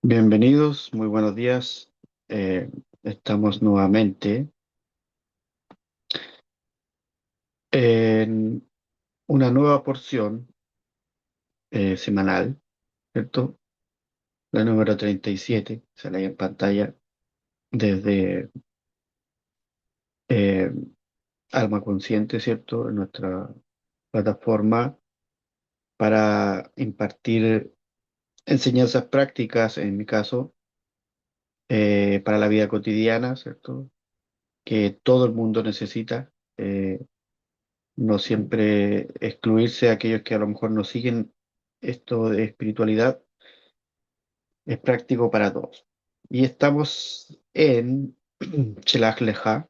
Bienvenidos, muy buenos días. Eh, Estamos nuevamente en una nueva porción semanal, ¿cierto? La número 37, sale ahí en pantalla desde eh, Alma Consciente, ¿cierto? En nuestra plataforma para impartir enseñanzas prácticas, en mi caso, para la vida cotidiana, ¿cierto? Que todo el mundo necesita. No siempre excluirse a aquellos que a lo mejor no siguen esto de espiritualidad, es práctico para todos. Y estamos en Shelach Leja,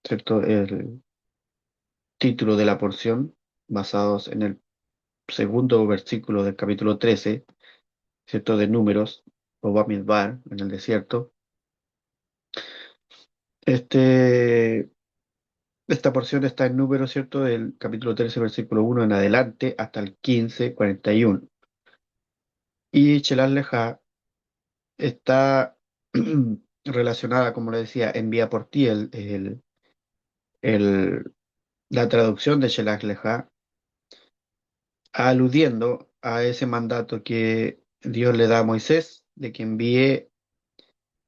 ¿cierto? El título de la porción, basados en el segundo versículo del capítulo 13, ¿cierto? De Números, o Bamidbar, en el desierto. Este, esta porción está en Números, ¿cierto? Del capítulo 13, versículo 1 en adelante, hasta el 15, 41. Y Shelach Leja está relacionada, como le decía, envía por ti el- la traducción de Shelach Leja, aludiendo a ese mandato que Dios le da a Moisés de que envíe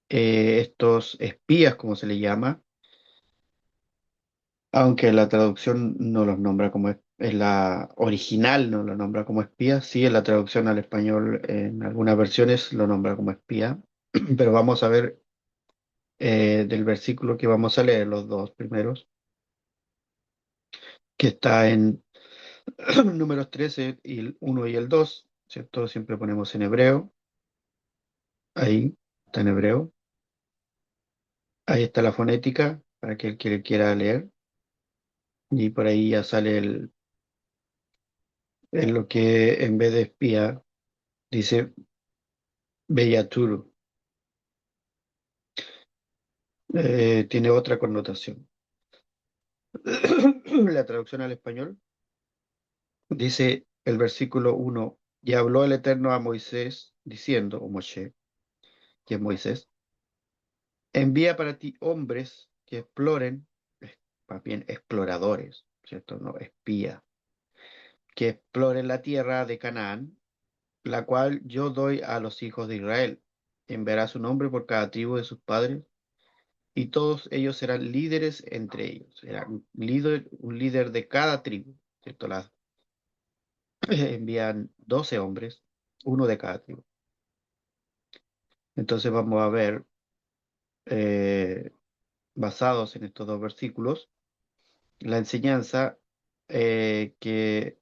estos espías, como se le llama, aunque la traducción no los nombra como es la original, no lo nombra como espía, sí en la traducción al español en algunas versiones lo nombra como espía, pero vamos a ver del versículo que vamos a leer, los dos primeros, que está en números 13 y el 1 y el 2, ¿cierto? Siempre ponemos en hebreo, ahí está en hebreo, ahí está la fonética para que el que le quiera leer, y por ahí ya sale en lo que en vez de espía dice Beyaturu. Tiene otra connotación. La traducción al español dice el versículo 1, y habló el Eterno a Moisés diciendo, o Moshe, que es Moisés, envía para ti hombres que exploren, más bien exploradores, ¿cierto? No, espía, que exploren la tierra de Canaán, la cual yo doy a los hijos de Israel. Enviará su nombre por cada tribu de sus padres, y todos ellos serán líderes entre ellos. Será un líder de cada tribu, ¿cierto? Envían 12 hombres, uno de cada tribu. Entonces vamos a ver, eh, basados en estos dos versículos, la enseñanza que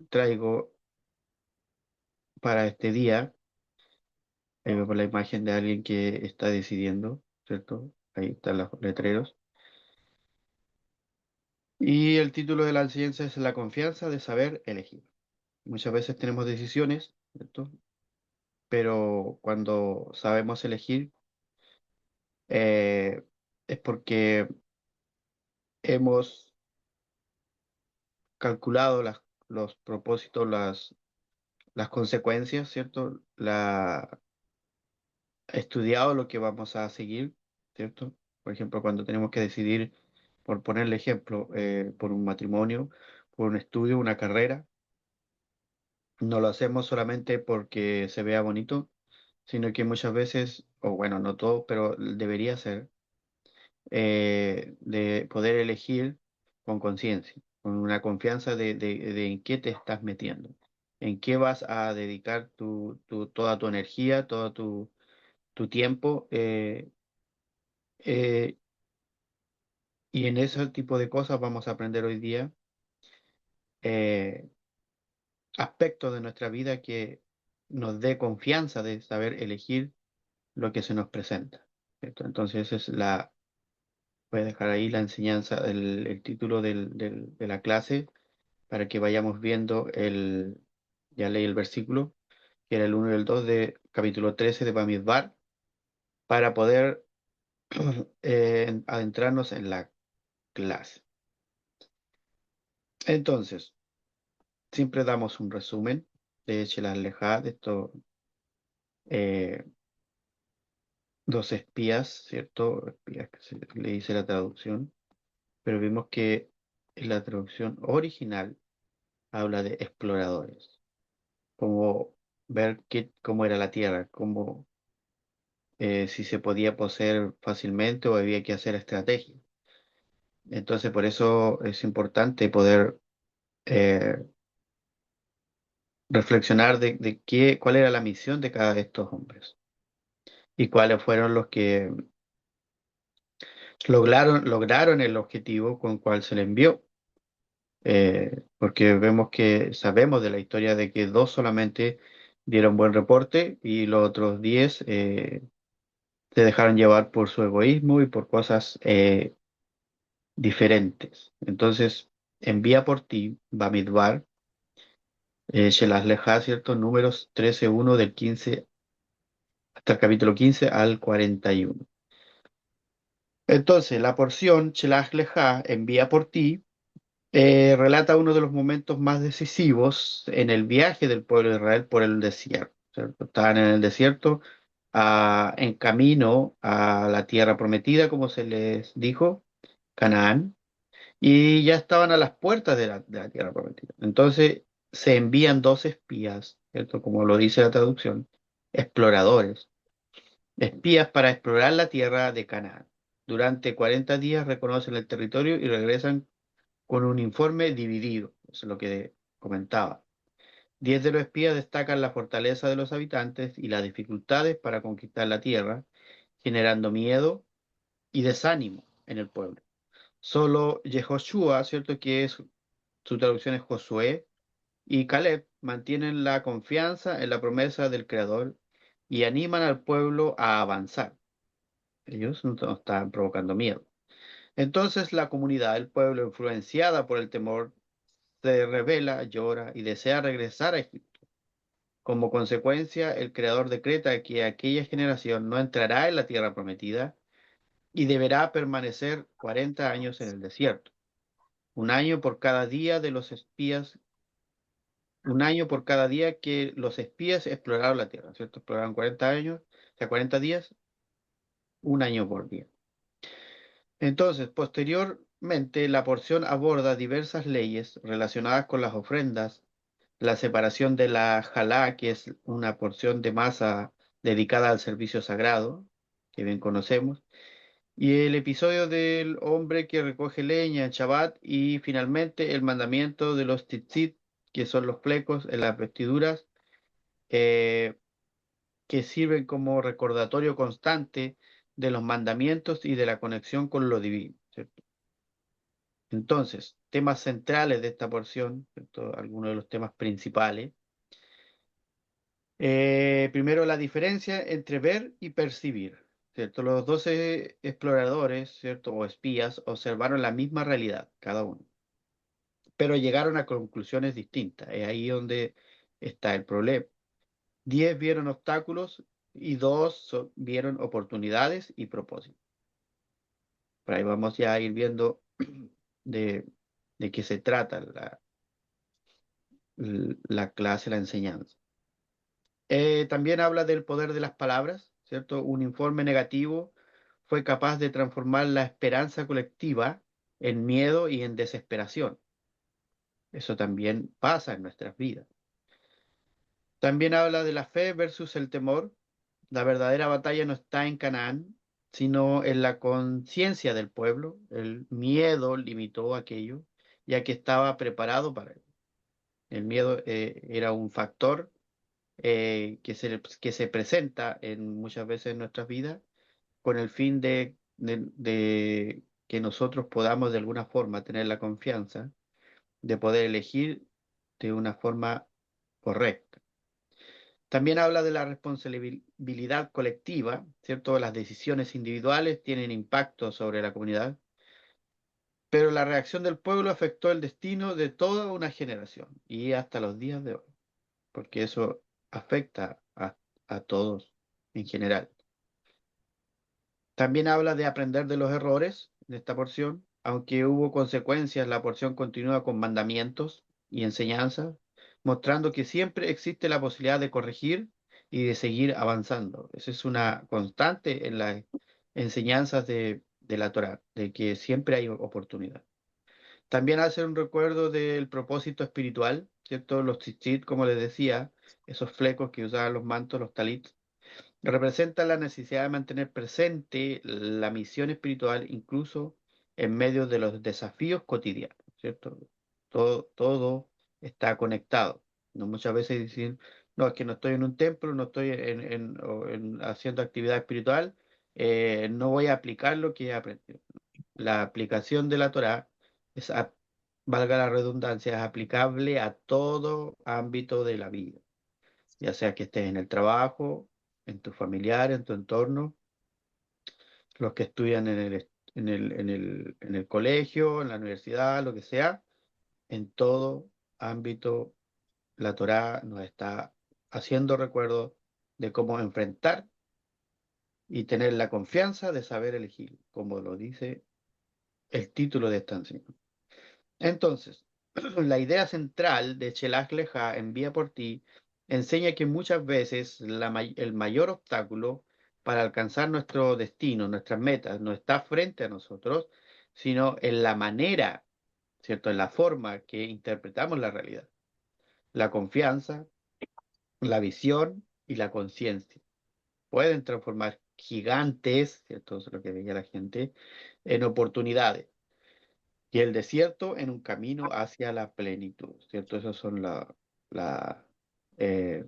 traigo para este día, por la imagen de alguien que está decidiendo, ¿cierto? Ahí están los letreros. Y el título de la enseñanza es La confianza de saber elegir. Muchas veces tenemos decisiones, ¿cierto? Pero cuando sabemos elegir, eh, es porque hemos calculado los propósitos, las consecuencias, ¿cierto? Estudiado lo que vamos a seguir, ¿cierto? Por ejemplo, cuando tenemos que decidir, por ponerle ejemplo, por un matrimonio, por un estudio, una carrera, no lo hacemos solamente porque se vea bonito, sino que muchas veces, o bueno, no todo, pero debería ser, de poder elegir con conciencia, con una confianza de en qué te estás metiendo, en qué vas a dedicar toda tu energía, todo tu tiempo. Eh, Y en ese tipo de cosas vamos a aprender hoy día eh, aspectos de nuestra vida que nos dé confianza de saber elegir lo que se nos presenta, ¿cierto? Entonces, voy a dejar ahí la enseñanza, el título de la clase para que vayamos viendo ya leí el versículo, que era el 1 y el 2 de capítulo 13 de Bamidbar, para poder adentrarnos en la clase. Entonces, siempre damos un resumen de Sheila Alejad, de esto, dos espías, ¿cierto? Espías que se le dice la traducción, pero vimos que en la traducción original habla de exploradores, como ver cómo era la Tierra, cómo, si se podía poseer fácilmente o había que hacer estrategia. Entonces, por eso es importante poder eh, reflexionar de cuál era la misión de cada de estos hombres y cuáles fueron los que lograron el objetivo con cual se le envió. Porque vemos que sabemos de la historia de que dos solamente dieron buen reporte y los otros 10 se dejaron llevar por su egoísmo y por cosas diferentes. Entonces, envía por ti, Bamidbar, Shelah Leja, ¿cierto? Números 13:1 del 15 hasta el capítulo 15 al 41. Entonces, la porción Shelah Leja, envía por ti, relata uno de los momentos más decisivos en el viaje del pueblo de Israel por el desierto, ¿cierto? Estaban en el desierto, en camino a la tierra prometida, como se les dijo, Canaán, y ya estaban a las puertas de la tierra prometida. Entonces se envían dos espías, ¿cierto? Como lo dice la traducción, exploradores, espías para explorar la tierra de Canaán. Durante 40 días reconocen el territorio y regresan con un informe dividido, eso es lo que comentaba. 10 de los espías destacan la fortaleza de los habitantes y las dificultades para conquistar la tierra, generando miedo y desánimo en el pueblo. Solo Yehoshua, ¿cierto? Que es su traducción es Josué, y Caleb mantienen la confianza en la promesa del Creador y animan al pueblo a avanzar. Ellos no están provocando miedo. Entonces la comunidad, el pueblo, influenciada por el temor, se revela, llora y desea regresar a Egipto. Como consecuencia, el Creador decreta que aquella generación no entrará en la tierra prometida y deberá permanecer 40 años en el desierto. Un año por cada día de los espías, un año por cada día que los espías exploraron la tierra, ¿cierto? Exploraron 40 años, o sea, 40 días, un año por día. Entonces, posteriormente, la porción aborda diversas leyes relacionadas con las ofrendas, la separación de la jalá, que es una porción de masa dedicada al servicio sagrado, que bien conocemos, y el episodio del hombre que recoge leña en Shabbat, y finalmente el mandamiento de los tzitzit, que son los flecos en las vestiduras, eh, que sirven como recordatorio constante de los mandamientos y de la conexión con lo divino, ¿cierto? Entonces, temas centrales de esta porción, ¿cierto? Algunos de los temas principales. Primero, la diferencia entre ver y percibir, ¿cierto? Los 12 exploradores, ¿cierto? O espías observaron la misma realidad, cada uno, pero llegaron a conclusiones distintas. Es ahí donde está el problema. 10 vieron obstáculos y 2 vieron oportunidades y propósitos. Por ahí vamos ya a ir viendo de, de qué se trata la clase, la enseñanza. También habla del poder de las palabras, ¿cierto? Un informe negativo fue capaz de transformar la esperanza colectiva en miedo y en desesperación. Eso también pasa en nuestras vidas. También habla de la fe versus el temor. La verdadera batalla no está en Canaán, sino en la conciencia del pueblo. El miedo limitó aquello, ya que estaba preparado para él. El miedo era un factor que se presenta muchas veces en nuestras vidas con el fin de que nosotros podamos de alguna forma tener la confianza de poder elegir de una forma correcta. También habla de la responsabilidad colectiva, ¿cierto? Las decisiones individuales tienen impacto sobre la comunidad, pero la reacción del pueblo afectó el destino de toda una generación y hasta los días de hoy, porque eso afecta a todos en general. También habla de aprender de los errores de esta porción. Aunque hubo consecuencias, la porción continúa con mandamientos y enseñanzas, mostrando que siempre existe la posibilidad de corregir y de seguir avanzando. Esa es una constante en las enseñanzas de la Torá, de que siempre hay oportunidad. También hace un recuerdo del propósito espiritual, ¿cierto? Los tzitzit, como les decía, esos flecos que usaban los mantos, los talits, representa la necesidad de mantener presente la misión espiritual incluso en medio de los desafíos cotidianos, ¿cierto? Todo está conectado. ¿No? Muchas veces dicen, no, es que no estoy en un templo, no estoy haciendo actividad espiritual, no voy a aplicar lo que he aprendido. La aplicación de la Torá es, valga la redundancia, es aplicable a todo ámbito de la vida, ya sea que estés en el trabajo, en tu familiar, en tu entorno, los que estudian en el colegio, en la universidad, lo que sea, en todo ámbito la Torá nos está haciendo recuerdo de cómo enfrentar y tener la confianza de saber elegir, como lo dice el título de esta enseñanza. Entonces, la idea central de Shelach Leja, envía por ti, enseña que muchas veces el mayor obstáculo para alcanzar nuestro destino, nuestras metas, no está frente a nosotros, sino en la manera, ¿cierto? En la forma que interpretamos la realidad. La confianza, la visión y la conciencia pueden transformar gigantes, ¿cierto? Eso es lo que veía la gente, en oportunidades y el desierto en un camino hacia la plenitud, ¿cierto? Esas son la, eh,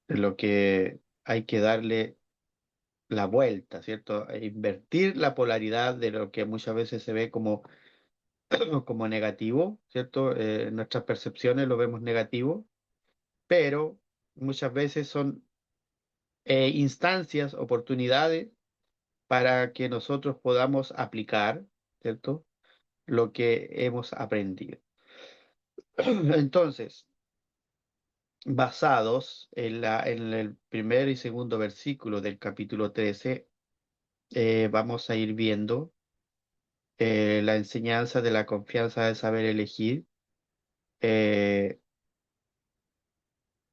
lo que hay que darle la vuelta, ¿cierto? E invertir la polaridad de lo que muchas veces se ve como, como negativo, ¿cierto? Nuestras percepciones lo vemos negativo, pero muchas veces son instancias, oportunidades para que nosotros podamos aplicar, ¿cierto? Lo que hemos aprendido. Entonces, basados en el primer y segundo versículo del capítulo 13, vamos a ir viendo la enseñanza de la confianza de saber elegir. eh,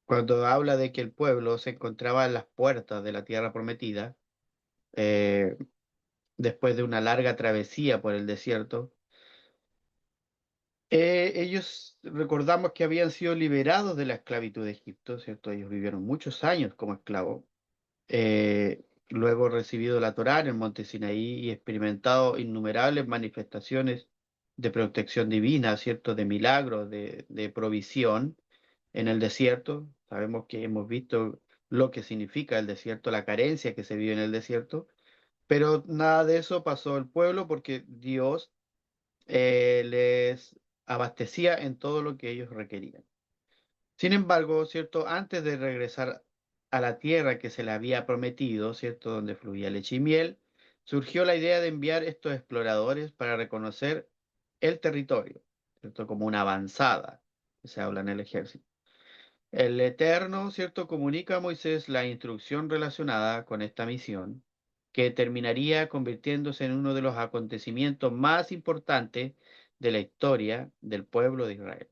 Cuando habla de que el pueblo se encontraba en las puertas de la tierra prometida, eh, después de una larga travesía por el desierto, ellos recordamos que habían sido liberados de la esclavitud de Egipto, ¿cierto? Ellos vivieron muchos años como esclavos. Luego recibido la Torá en el monte Sinaí y experimentado innumerables manifestaciones de protección divina, ¿cierto? De milagros, de provisión en el desierto. Sabemos que hemos visto lo que significa el desierto, la carencia que se vive en el desierto, pero nada de eso pasó al pueblo porque Dios les abastecía en todo lo que ellos requerían. Sin embargo, ¿cierto? Antes de regresar a la tierra que se le había prometido, ¿cierto? Donde fluía leche y miel, surgió la idea de enviar estos exploradores para reconocer el territorio, ¿cierto? Como una avanzada, que se habla en el ejército. El Eterno, ¿cierto? Comunica a Moisés la instrucción relacionada con esta misión, que terminaría convirtiéndose en uno de los acontecimientos más importantes de la historia del pueblo de Israel.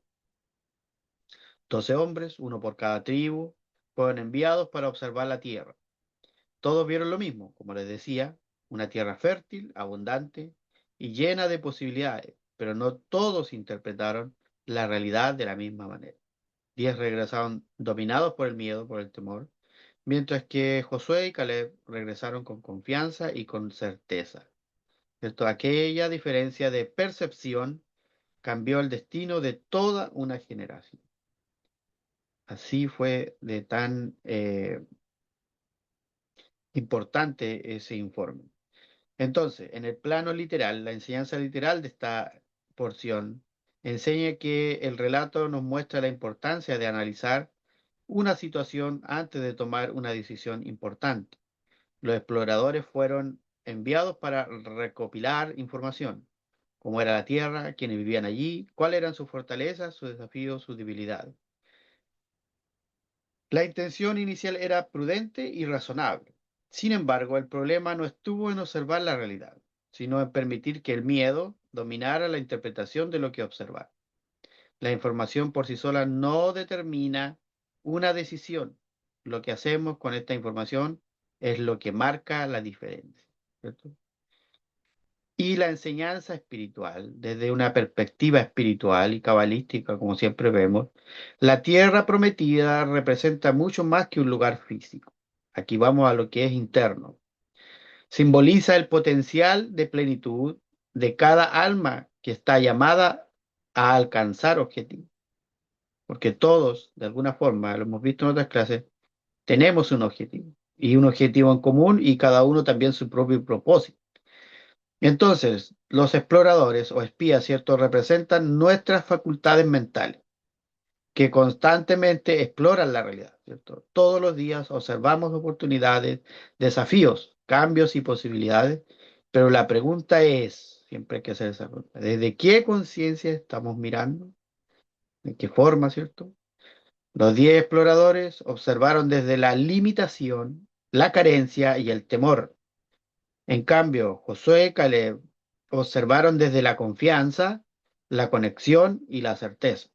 12 hombres, uno por cada tribu, fueron enviados para observar la tierra. Todos vieron lo mismo, como les decía, una tierra fértil, abundante y llena de posibilidades, pero no todos interpretaron la realidad de la misma manera. 10 regresaron dominados por el miedo, por el temor, mientras que Josué y Caleb regresaron con confianza y con certeza. ¿Cierto? Aquella diferencia de percepción cambió el destino de toda una generación. Así fue de tan importante ese informe. Entonces, en el plano literal, la enseñanza literal de esta porción enseña que el relato nos muestra la importancia de analizar una situación antes de tomar una decisión importante. Los exploradores fueron enviados para recopilar información, cómo era la tierra, quiénes vivían allí, cuáles eran sus fortalezas, sus desafíos, sus debilidades. La intención inicial era prudente y razonable. Sin embargo, el problema no estuvo en observar la realidad, sino en permitir que el miedo dominara la interpretación de lo que observar. La información por sí sola no determina una decisión. Lo que hacemos con esta información es lo que marca la diferencia, ¿cierto? Y la enseñanza espiritual, desde una perspectiva espiritual y cabalística, como siempre vemos, la tierra prometida representa mucho más que un lugar físico. Aquí vamos a lo que es interno. Simboliza el potencial de plenitud de cada alma que está llamada a alcanzar objetivos. Porque todos, de alguna forma, lo hemos visto en otras clases, tenemos un objetivo y un objetivo en común y cada uno también su propio propósito. Entonces, los exploradores o espías, ¿cierto?, representan nuestras facultades mentales que constantemente exploran la realidad, ¿cierto? Todos los días observamos oportunidades, desafíos, cambios y posibilidades, pero la pregunta es, siempre hay que hacer esa pregunta, ¿desde qué conciencia estamos mirando? ¿De qué forma, cierto? Los 10 exploradores observaron desde la limitación, la carencia y el temor. En cambio, Josué y Caleb observaron desde la confianza, la conexión y la certeza.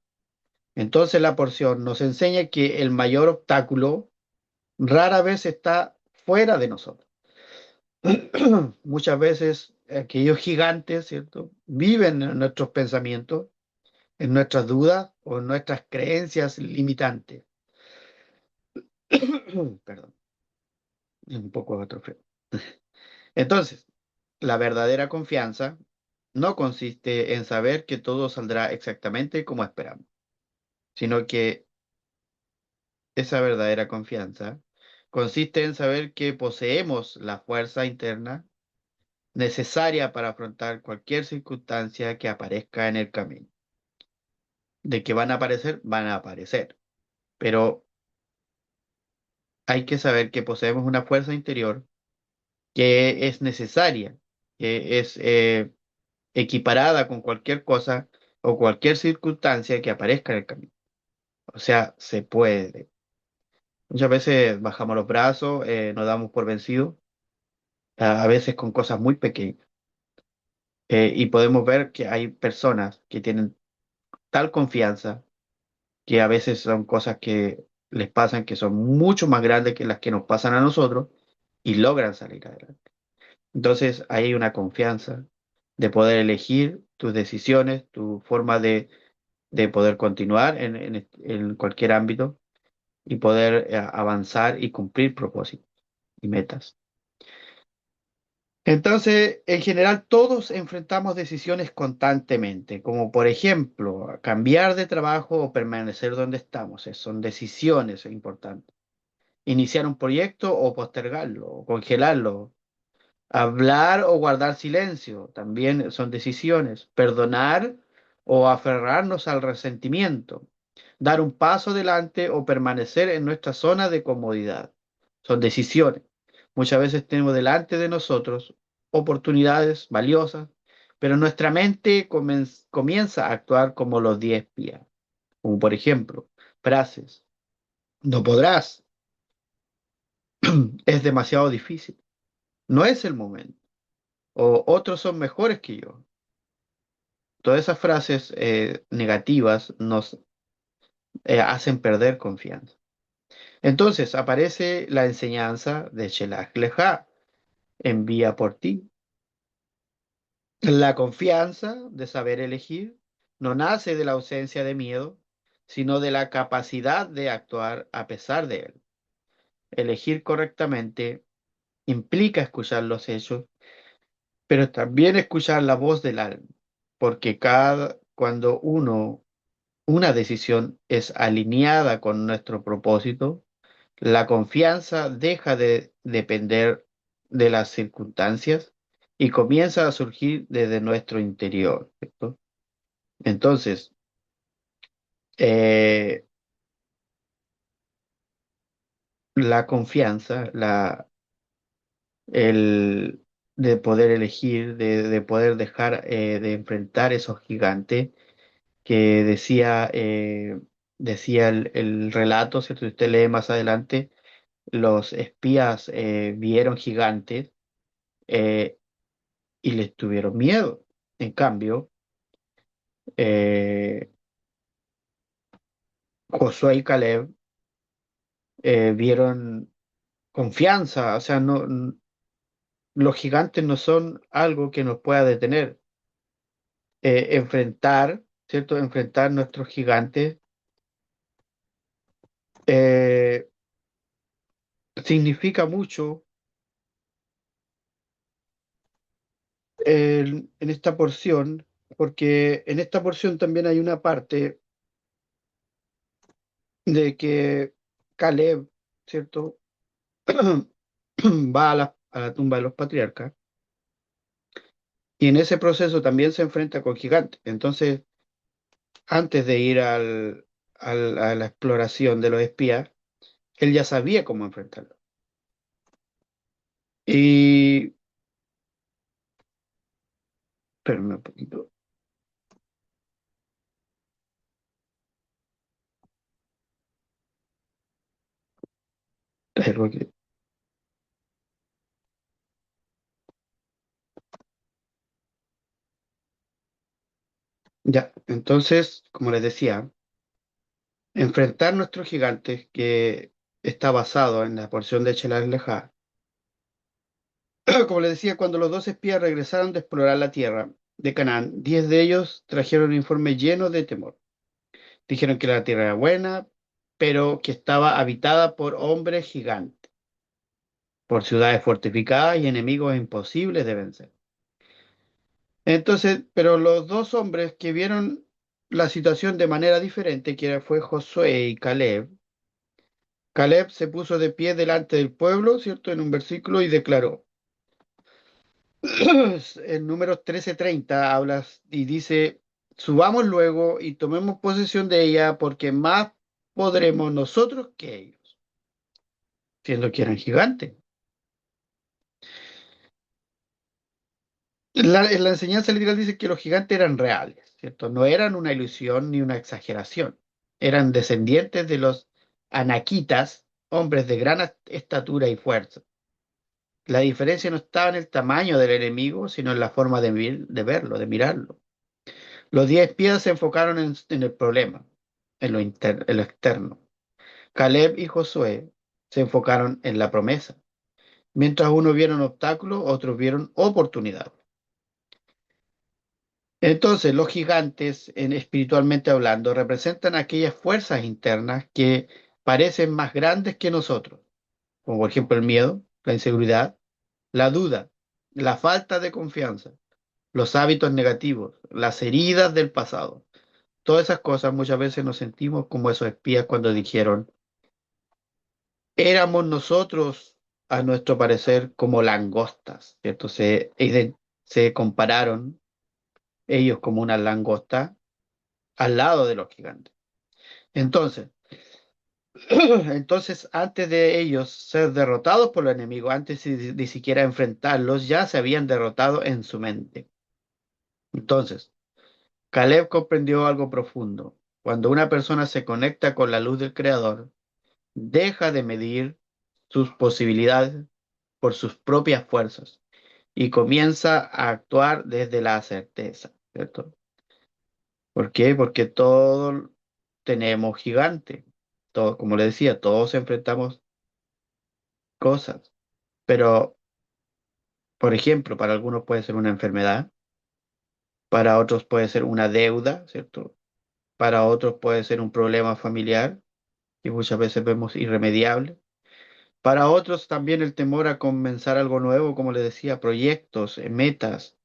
Entonces la porción nos enseña que el mayor obstáculo rara vez está fuera de nosotros. Muchas veces aquellos gigantes, ¿cierto?, viven en nuestros pensamientos, en nuestras dudas o en nuestras creencias limitantes. Perdón, un poco de atrofia. Entonces, la verdadera confianza no consiste en saber que todo saldrá exactamente como esperamos, sino que esa verdadera confianza consiste en saber que poseemos la fuerza interna necesaria para afrontar cualquier circunstancia que aparezca en el camino. De que van a aparecer, pero hay que saber que poseemos una fuerza interior que es necesaria, que es equiparada con cualquier cosa o cualquier circunstancia que aparezca en el camino. O sea, se puede. Muchas veces bajamos los brazos, nos damos por vencidos, a veces con cosas muy pequeñas. Y podemos ver que hay personas que tienen tal confianza que a veces son cosas que les pasan que son mucho más grandes que las que nos pasan a nosotros y logran salir adelante. Entonces, ahí hay una confianza de poder elegir tus decisiones, tu forma de poder continuar en cualquier ámbito y poder avanzar y cumplir propósitos y metas. Entonces, en general, todos enfrentamos decisiones constantemente, como por ejemplo, cambiar de trabajo o permanecer donde estamos. Son decisiones importantes. Iniciar un proyecto o postergarlo, o congelarlo. Hablar o guardar silencio, también son decisiones. Perdonar o aferrarnos al resentimiento. Dar un paso adelante o permanecer en nuestra zona de comodidad. Son decisiones. Muchas veces tenemos delante de nosotros oportunidades valiosas, pero nuestra mente comienza a actuar como los 10 espías. Como por ejemplo, frases. No podrás. Es demasiado difícil. No es el momento. O otros son mejores que yo. Todas esas frases negativas nos hacen perder confianza. Entonces aparece la enseñanza de Shelach Leja, envía por ti. La confianza de saber elegir no nace de la ausencia de miedo, sino de la capacidad de actuar a pesar de él. Elegir correctamente implica escuchar los hechos, pero también escuchar la voz del alma, porque cuando una decisión es alineada con nuestro propósito, la confianza deja de depender de las circunstancias y comienza a surgir desde nuestro interior, ¿cierto? Entonces, eh, la confianza, el de poder elegir, de poder dejar de enfrentar esos gigantes que decía el relato, ¿cierto? Si usted lee más adelante, los espías vieron gigantes eh, y les tuvieron miedo. En cambio, eh, Josué y Caleb vieron confianza, o sea, los gigantes no son algo que nos pueda detener. Enfrentar, ¿cierto? Enfrentar nuestros gigantes eh, significa mucho en esta porción, porque en esta porción también hay una parte de que Caleb, ¿cierto? Va a la tumba de los patriarcas y en ese proceso también se enfrenta con gigantes. Entonces, antes de ir a la exploración de los espías, él ya sabía cómo enfrentarlo. Y, espérame un poquito. Algo que- Ya, entonces, como les decía, enfrentar nuestros gigantes, que está basado en la porción de Chelar Lejá. Como les decía, cuando los dos espías regresaron de explorar la tierra de Canaán, 10 de ellos trajeron un informe lleno de temor. Dijeron que la tierra era buena, pero que estaba habitada por hombres gigantes, por ciudades fortificadas y enemigos imposibles de vencer. Entonces, pero los dos hombres que vieron la situación de manera diferente, que fue Josué y Caleb, Caleb se puso de pie delante del pueblo, ¿cierto? En un versículo y declaró, en Números 13:30 hablas y dice, subamos luego y tomemos posesión de ella porque más podremos nosotros que ellos, siendo que eran gigantes. En la enseñanza literal dice que los gigantes eran reales, ¿cierto? No eran una ilusión ni una exageración. Eran descendientes de los anaquitas, hombres de gran estatura y fuerza. La diferencia no estaba en el tamaño del enemigo, sino en la forma de verlo, de mirarlo. Los 10 espías se enfocaron en el problema, en lo externo. Caleb y Josué se enfocaron en la promesa. Mientras unos vieron obstáculos, otros vieron oportunidad. Entonces, los gigantes, espiritualmente hablando, representan aquellas fuerzas internas que parecen más grandes que nosotros, como por ejemplo el miedo, la inseguridad, la duda, la falta de confianza, los hábitos negativos, las heridas del pasado. Todas esas cosas muchas veces nos sentimos como esos espías cuando dijeron, éramos nosotros, a nuestro parecer, como langostas, ¿cierto? Se compararon ellos como una langosta al lado de los gigantes. Entonces, entonces, antes de ellos ser derrotados por los enemigos, antes de siquiera enfrentarlos, ya se habían derrotado en su mente. Entonces, Caleb comprendió algo profundo. Cuando una persona se conecta con la luz del Creador, deja de medir sus posibilidades por sus propias fuerzas y comienza a actuar desde la certeza, ¿cierto? ¿Por qué? Porque todos tenemos gigantes. Todos, como le decía, todos enfrentamos cosas. Pero, por ejemplo, para algunos puede ser una enfermedad, para otros puede ser una deuda, ¿cierto? Para otros puede ser un problema familiar, que muchas veces vemos irremediable. Para otros también el temor a comenzar algo nuevo, como le decía, proyectos, metas.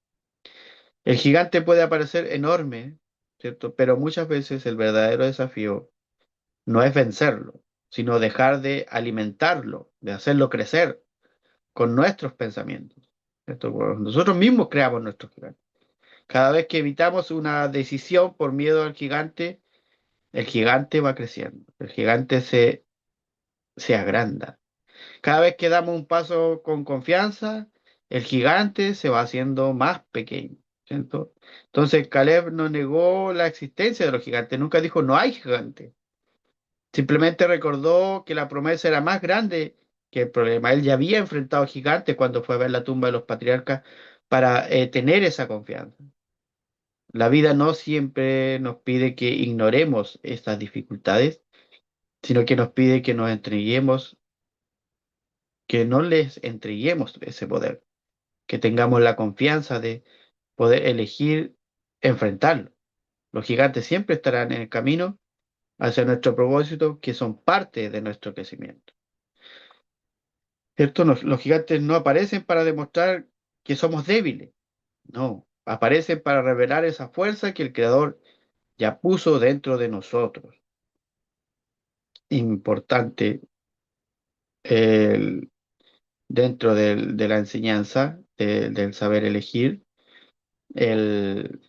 El gigante puede parecer enorme, ¿cierto? Pero muchas veces el verdadero desafío no es vencerlo, sino dejar de alimentarlo, de hacerlo crecer con nuestros pensamientos, ¿cierto? Nosotros mismos creamos nuestros gigantes. Cada vez que evitamos una decisión por miedo al gigante, el gigante va creciendo, el gigante se agranda. Cada vez que damos un paso con confianza, el gigante se va haciendo más pequeño, ¿cierto? Entonces Caleb no negó la existencia de los gigantes, nunca dijo no hay gigante. Simplemente recordó que la promesa era más grande que el problema. Él ya había enfrentado gigantes cuando fue a ver la tumba de los patriarcas para tener esa confianza. La vida no siempre nos pide que ignoremos estas dificultades, sino que nos pide que nos entreguemos, que no les entreguemos ese poder, que tengamos la confianza de poder elegir enfrentarlo. Los gigantes siempre estarán en el camino hacia nuestro propósito, que son parte de nuestro crecimiento. ¿Cierto? Los gigantes no aparecen para demostrar que somos débiles, no, aparecen para revelar esa fuerza que el Creador ya puso dentro de nosotros. Importante el- dentro de la enseñanza, del saber elegir, el,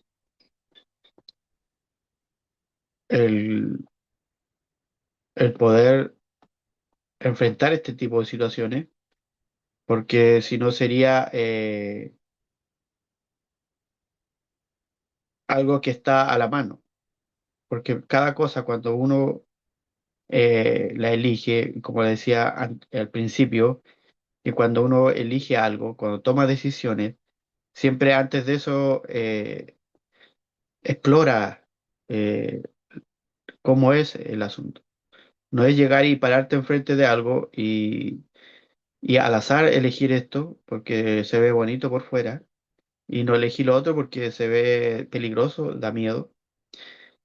el, el poder enfrentar este tipo de situaciones, porque si no sería algo que está a la mano, porque cada cosa cuando uno la elige, como decía al principio, que cuando uno elige algo, cuando toma decisiones, siempre antes de eso explora eh, cómo es el asunto. No es llegar y pararte enfrente de algo y al azar elegir esto porque se ve bonito por fuera y no elegir lo otro porque se ve peligroso, da miedo,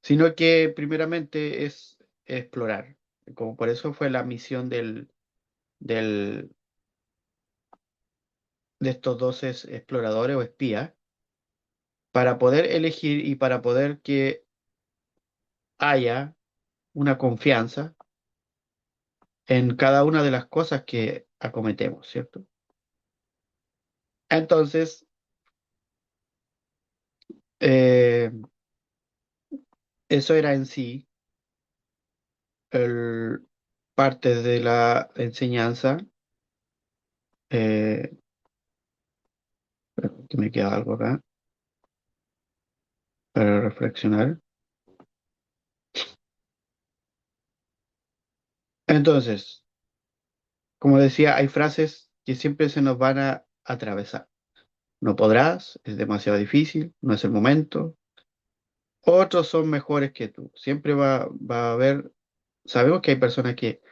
sino que primeramente es explorar. Como por eso fue la misión del, de estos dos exploradores o espías, para poder elegir y para poder que haya una confianza en cada una de las cosas que acometemos, ¿cierto? Entonces, eh, eso era en sí el, parte de la enseñanza. eh, que me queda algo acá para reflexionar. Entonces, como decía, hay frases que siempre se nos van a atravesar. No podrás, es demasiado difícil, no es el momento. Otros son mejores que tú. Siempre va a haber, sabemos que hay personas que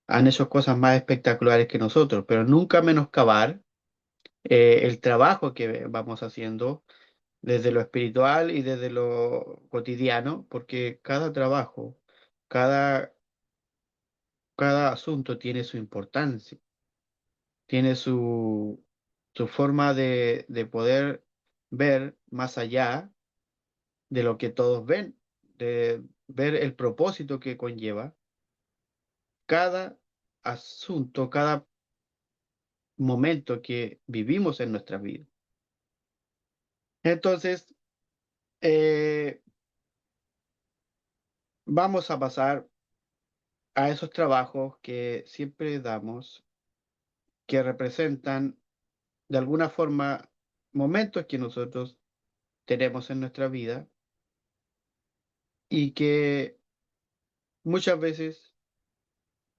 han hecho cosas más espectaculares que nosotros, pero nunca menoscabar el trabajo que vamos haciendo desde lo espiritual y desde lo cotidiano, porque cada trabajo, cada, cada asunto tiene su importancia, tiene su forma de poder ver más allá de lo que todos ven, de ver el propósito que conlleva cada asunto, cada momento que vivimos en nuestra vida. Entonces, eh, vamos a pasar a esos trabajos que siempre damos, que representan de alguna forma momentos que nosotros tenemos en nuestra vida y que muchas veces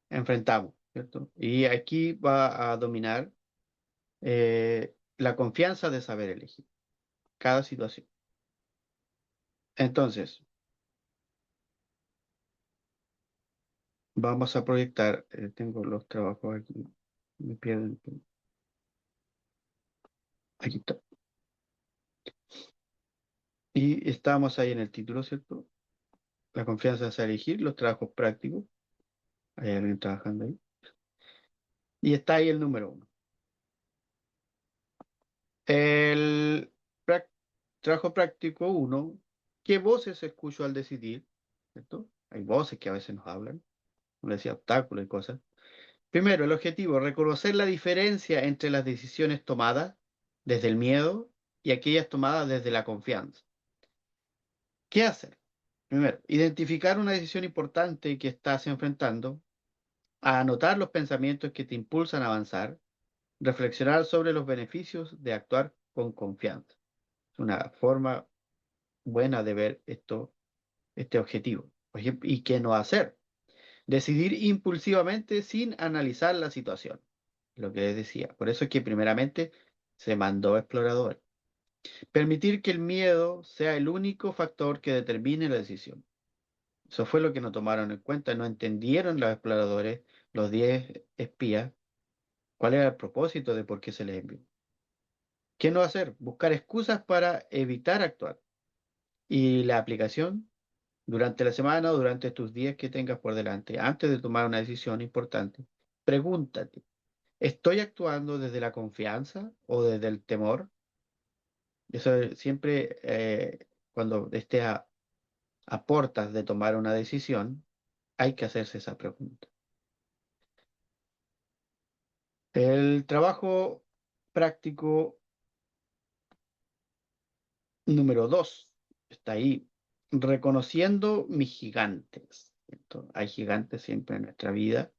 enfrentamos, ¿cierto? Y aquí va a dominar la confianza de saber elegir cada situación. Entonces, vamos a proyectar, tengo los trabajos aquí, me pierden, aquí está. Y estamos ahí en el título, ¿cierto? La confianza es elegir los trabajos prácticos. Hay alguien trabajando ahí. Y está ahí el número uno. El prac- trabajo práctico uno. ¿Qué voces escucho al decidir? ¿Cierto? Hay voces que a veces nos hablan, como decía, obstáculos y cosas. Primero, el objetivo, reconocer la diferencia entre las decisiones tomadas desde el miedo y aquellas tomadas desde la confianza. ¿Qué hacer? Primero, identificar una decisión importante que estás enfrentando, a anotar los pensamientos que te impulsan a avanzar, reflexionar sobre los beneficios de actuar con confianza. Es una forma buena de ver esto, este objetivo. Por ejemplo, ¿y qué no hacer? Decidir impulsivamente sin analizar la situación. Lo que les decía. Por eso es que primeramente se mandó explorador. Permitir que el miedo sea el único factor que determine la decisión. Eso fue lo que no tomaron en cuenta, no entendieron los exploradores, los 10 espías, cuál era el propósito de por qué se les envió. ¿Qué no hacer? Buscar excusas para evitar actuar. Y la aplicación durante la semana o durante tus días que tengas por delante, antes de tomar una decisión importante, pregúntate, ¿estoy actuando desde la confianza o desde el temor? Eso siempre, cuando estés a portas de tomar una decisión, hay que hacerse esa pregunta. El trabajo práctico número 2 está ahí, reconociendo mis gigantes. ¿Cierto? Hay gigantes siempre en nuestra vida,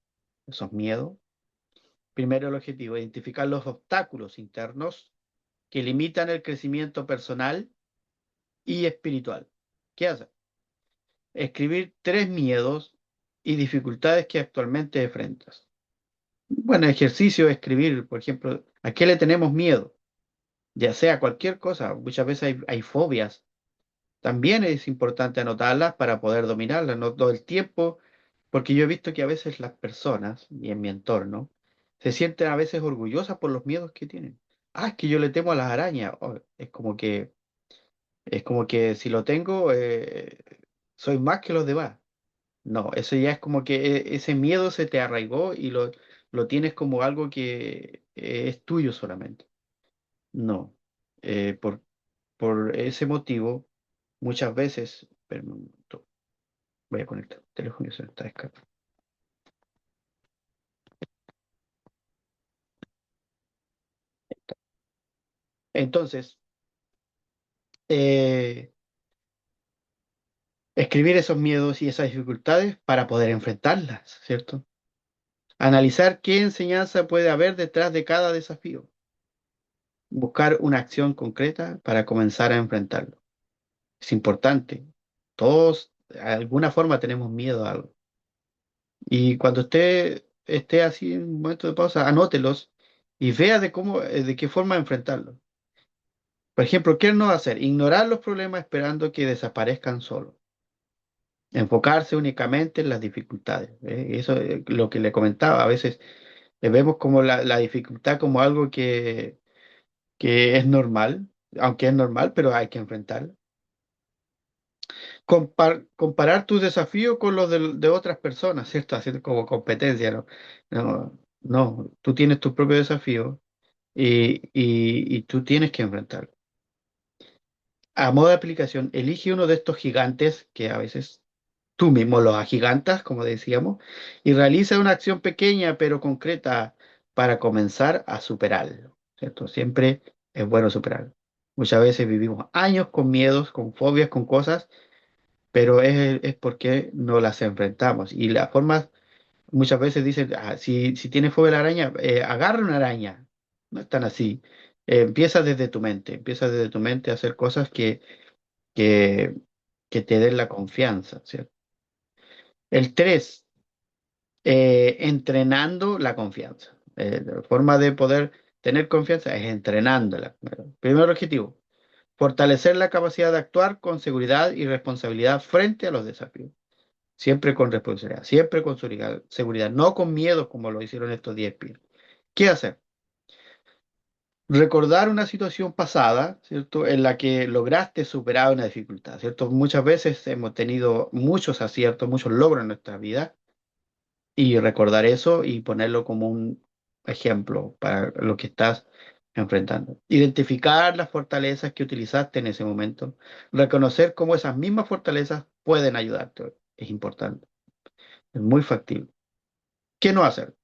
esos miedos. Primero el objetivo, identificar los obstáculos internos que limitan el crecimiento personal y espiritual. ¿Qué hacer? Escribir 3 miedos y dificultades que actualmente enfrentas. Bueno, ejercicio es escribir, por ejemplo, ¿a qué le tenemos miedo? Ya sea cualquier cosa, muchas veces hay fobias. También es importante anotarlas para poder dominarlas, no todo el tiempo, porque yo he visto que a veces las personas, y en mi entorno, se sienten a veces orgullosas por los miedos que tienen. Ah, es que yo le temo a las arañas. Oh, es como que si lo tengo, soy más que los demás. No, eso ya es como que ese miedo se te arraigó y lo tienes como algo que es tuyo solamente. No. Por ese motivo, muchas veces, pero un momento, voy a conectar el teléfono y se me está escapando. Entonces, eh, escribir esos miedos y esas dificultades para poder enfrentarlas, ¿cierto? Analizar qué enseñanza puede haber detrás de cada desafío. Buscar una acción concreta para comenzar a enfrentarlo. Es importante. Todos, de alguna forma, tenemos miedo a algo. Y cuando usted esté así en un momento de pausa, anótelos y vea de qué forma enfrentarlo. Por ejemplo, ¿qué no hacer? Ignorar los problemas esperando que desaparezcan solos. Enfocarse únicamente en las dificultades. Eso es lo que le comentaba. A veces vemos como la dificultad como algo que es normal, aunque es normal, pero hay que enfrentarlo. Comparar tus desafíos con los de otras personas, ¿cierto? Haciendo como competencia, ¿no? No, no, tú tienes tu propio desafío y tú tienes que enfrentarlo. A modo de aplicación, elige uno de estos gigantes que a veces tú mismo los agigantas, como decíamos, y realiza una acción pequeña pero concreta para comenzar a superarlo, ¿cierto? Siempre es bueno superarlo. Muchas veces vivimos años con miedos, con fobias, con cosas, pero es porque no las enfrentamos. Y las formas, muchas veces dicen, si tienes fobia a la araña, agarra una araña. No es tan así. Empieza desde tu mente a hacer cosas que, que te den la confianza, ¿cierto? El 3 entrenando la confianza. La forma de poder tener confianza es entrenándola. Primer objetivo, fortalecer la capacidad de actuar con seguridad y responsabilidad frente a los desafíos. Siempre con responsabilidad, siempre con seguridad, no con miedo como lo hicieron estos 10 pies. ¿Qué hacer? Recordar una situación pasada, ¿cierto? En la que lograste superar una dificultad, ¿cierto? Muchas veces hemos tenido muchos aciertos, muchos logros en nuestra vida y recordar eso y ponerlo como un ejemplo para lo que estás enfrentando. Identificar las fortalezas que utilizaste en ese momento, reconocer cómo esas mismas fortalezas pueden ayudarte. Es importante, es muy factible. ¿Qué no hacer?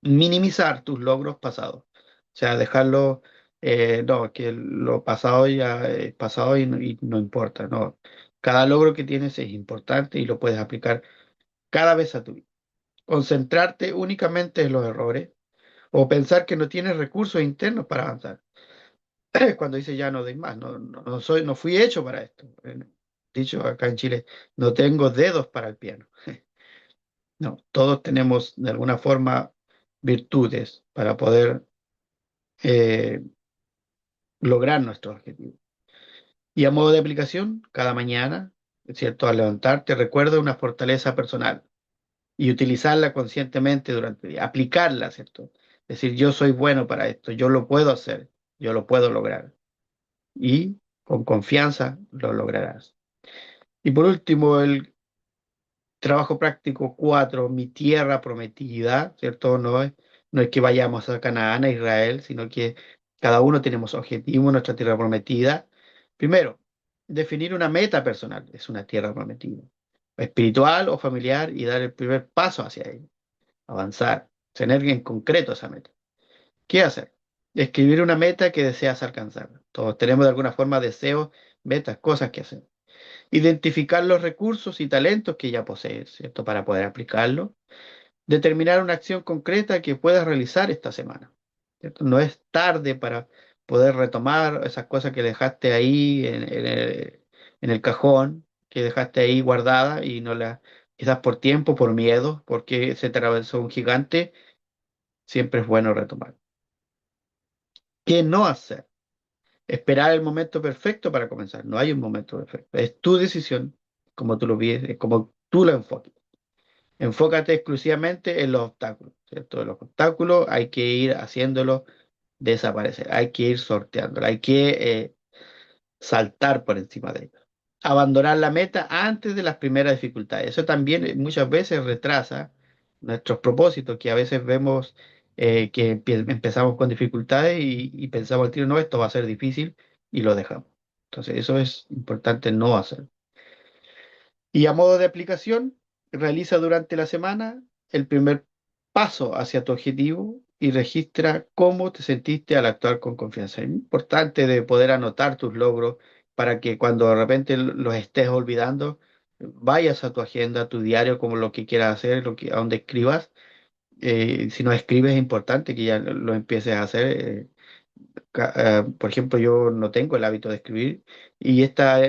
Minimizar tus logros pasados. O sea, dejarlo, no, que lo pasado ya es pasado y no importa, no. Cada logro que tienes es importante y lo puedes aplicar cada vez a tu vida. Concentrarte únicamente en los errores o pensar que no tienes recursos internos para avanzar. Cuando dice ya no doy más, no fui hecho para esto. Dicho acá en Chile, no tengo dedos para el piano. No, todos tenemos de alguna forma virtudes para poder eh, lograr nuestros objetivos. Y a modo de aplicación, cada mañana. ¿cierto? Al levantarte, recuerda una fortaleza personal y utilizarla conscientemente durante el día, aplicarla, ¿cierto? Decir, yo soy bueno para esto, yo lo puedo hacer, yo lo puedo lograr. Y con confianza lo lograrás. Y por último, el trabajo práctico 4, mi tierra prometida, ¿cierto? No es que vayamos a Canaán, a Israel, sino que cada uno tenemos objetivos, nuestra tierra prometida. Primero, definir una meta personal, es una tierra prometida, espiritual o familiar, y dar el primer paso hacia ella, avanzar, tener en concreto esa meta. ¿Qué hacer? Escribir una meta que deseas alcanzar. Todos tenemos de alguna forma deseos, metas, cosas que hacer. Identificar los recursos y talentos que ya posees, ¿cierto? Para poder aplicarlo. Determinar una acción concreta que puedas realizar esta semana, ¿cierto? No es tarde para poder retomar esas cosas que dejaste ahí en el cajón, que dejaste ahí guardada y no las, quizás por tiempo, por miedo, porque se te atravesó un gigante, siempre es bueno retomar. ¿Qué no hacer? Esperar el momento perfecto para comenzar. No hay un momento perfecto. Es tu decisión, como tú lo vives, es como tú lo enfoques. Enfócate exclusivamente en los obstáculos, ¿cierto? Los obstáculos hay que ir haciéndolos desaparecer, hay que ir sorteándolos, hay que saltar por encima de ellos. Abandonar la meta antes de las primeras dificultades. Eso también muchas veces retrasa nuestros propósitos, que a veces vemos que empezamos con dificultades y pensamos al tiro, no, esto va a ser difícil y lo dejamos. Entonces, eso es importante no hacer. Y a modo de aplicación, realiza durante la semana el primer paso hacia tu objetivo y registra cómo te sentiste al actuar con confianza. Es importante de poder anotar tus logros para que cuando de repente los estés olvidando, vayas a tu agenda, a tu diario, como lo que quieras hacer, a donde escribas. Si no escribes, es importante que ya lo empieces a hacer. Por ejemplo, yo no tengo el hábito de escribir y esta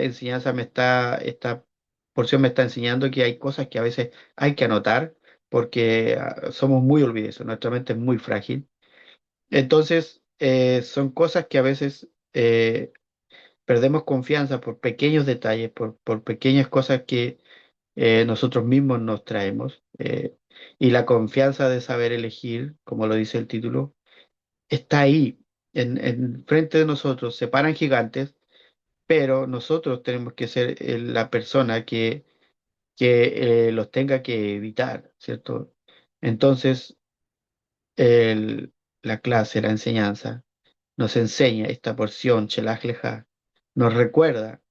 porción me está enseñando que hay cosas que a veces hay que anotar porque somos muy olvidezos, nuestra mente es muy frágil. Entonces, son cosas que a veces perdemos confianza por pequeños detalles, por pequeñas cosas que nosotros mismos nos traemos. Y la confianza de saber elegir, como lo dice el título, está ahí, en frente de nosotros, se paran gigantes, pero nosotros tenemos que ser la persona que los tenga que evitar, ¿cierto? Entonces, el- la clase, la enseñanza, nos enseña esta porción, Shelach Leja, nos recuerda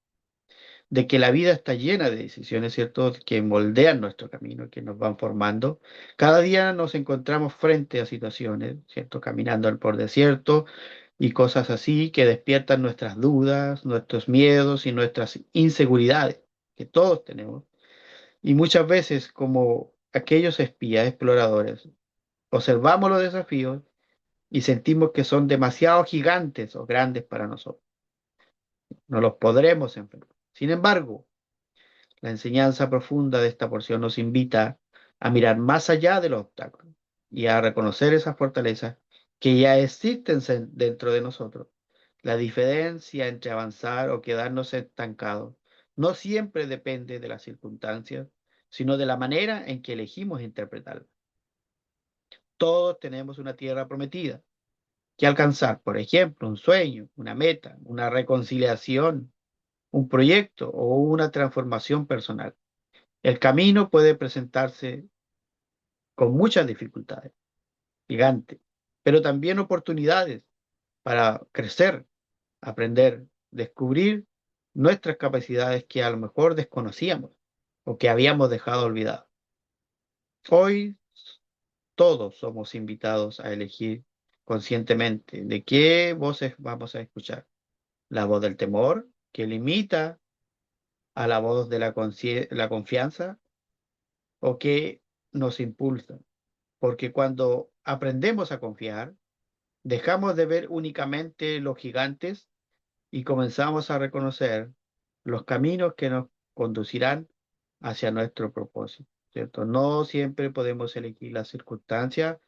de que la vida está llena de decisiones, ¿cierto? Que moldean nuestro camino, que nos van formando. Cada día nos encontramos frente a situaciones, ¿cierto? Caminando por desierto y cosas así que despiertan nuestras dudas, nuestros miedos y nuestras inseguridades que todos tenemos. Y muchas veces, como aquellos espías exploradores, observamos los desafíos y sentimos que son demasiado gigantes o grandes para nosotros. No los podremos enfrentar. Sin embargo, la enseñanza profunda de esta porción nos invita a mirar más allá de los obstáculos y a reconocer esas fortalezas que ya existen dentro de nosotros. La diferencia entre avanzar o quedarnos estancados no siempre depende de las circunstancias, sino de la manera en que elegimos interpretarlas. Todos tenemos una tierra prometida que alcanzar, por ejemplo, un sueño, una meta, una reconciliación, un proyecto o una transformación personal. El camino puede presentarse con muchas dificultades, gigantes, pero también oportunidades para crecer, aprender, descubrir nuestras capacidades que a lo mejor desconocíamos o que habíamos dejado olvidadas. Hoy todos somos invitados a elegir conscientemente de qué voces vamos a escuchar. La voz del temor, que limita a la voz de la confianza o que nos impulsa. Porque cuando aprendemos a confiar, dejamos de ver únicamente los gigantes y comenzamos a reconocer los caminos que nos conducirán hacia nuestro propósito, ¿cierto? No siempre podemos elegir las circunstancias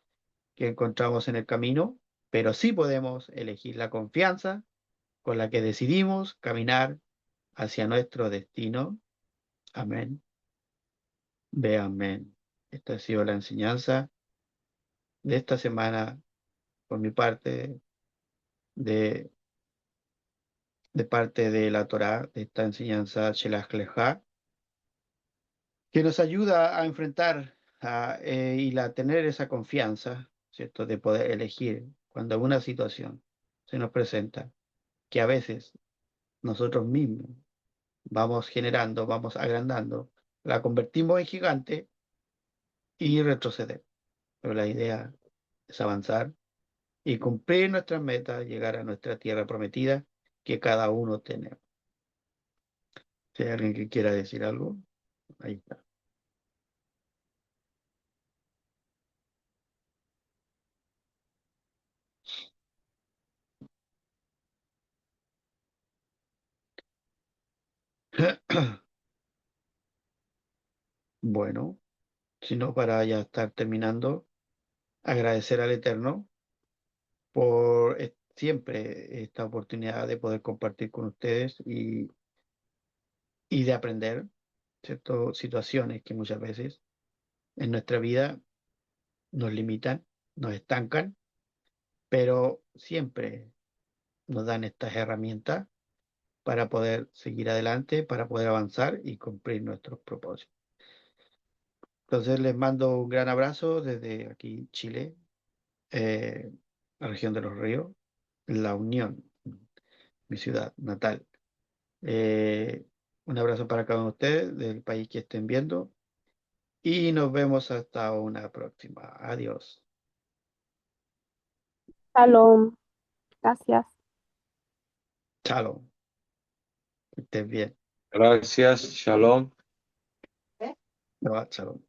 que encontramos en el camino, pero sí podemos elegir la confianza con la que decidimos caminar hacia nuestro destino Amén. Ve amén. Esta ha sido la enseñanza de esta semana por mi parte, de, de parte de la Torá, de esta enseñanza Shelach Leja, que nos ayuda a enfrentar y a tener esa confianza, ¿cierto?, de poder elegir cuando una situación se nos presenta, que a veces nosotros mismos vamos generando, vamos agrandando, la convertimos en gigante y retroceder. Pero la idea es avanzar y cumplir nuestras metas, llegar a nuestra tierra prometida que cada uno tenemos. Si hay alguien que quiera decir algo, ahí está. Bueno, si no, para ya estar terminando, agradecer al Eterno por siempre esta oportunidad de poder compartir con ustedes y de aprender, ¿cierto? Situaciones que muchas veces en nuestra vida nos limitan, nos estancan, pero siempre nos dan estas herramientas para poder seguir adelante, para poder avanzar y cumplir nuestros propósitos. Entonces les mando un gran abrazo desde aquí, Chile, la región de los ríos, La Unión, mi ciudad natal. Eh, un abrazo para cada uno de ustedes del país que estén viendo y nos vemos hasta una próxima. Adiós. Shalom. Gracias. Chao. Que estés bien. Gracias, Shalom. Shabbat shalom.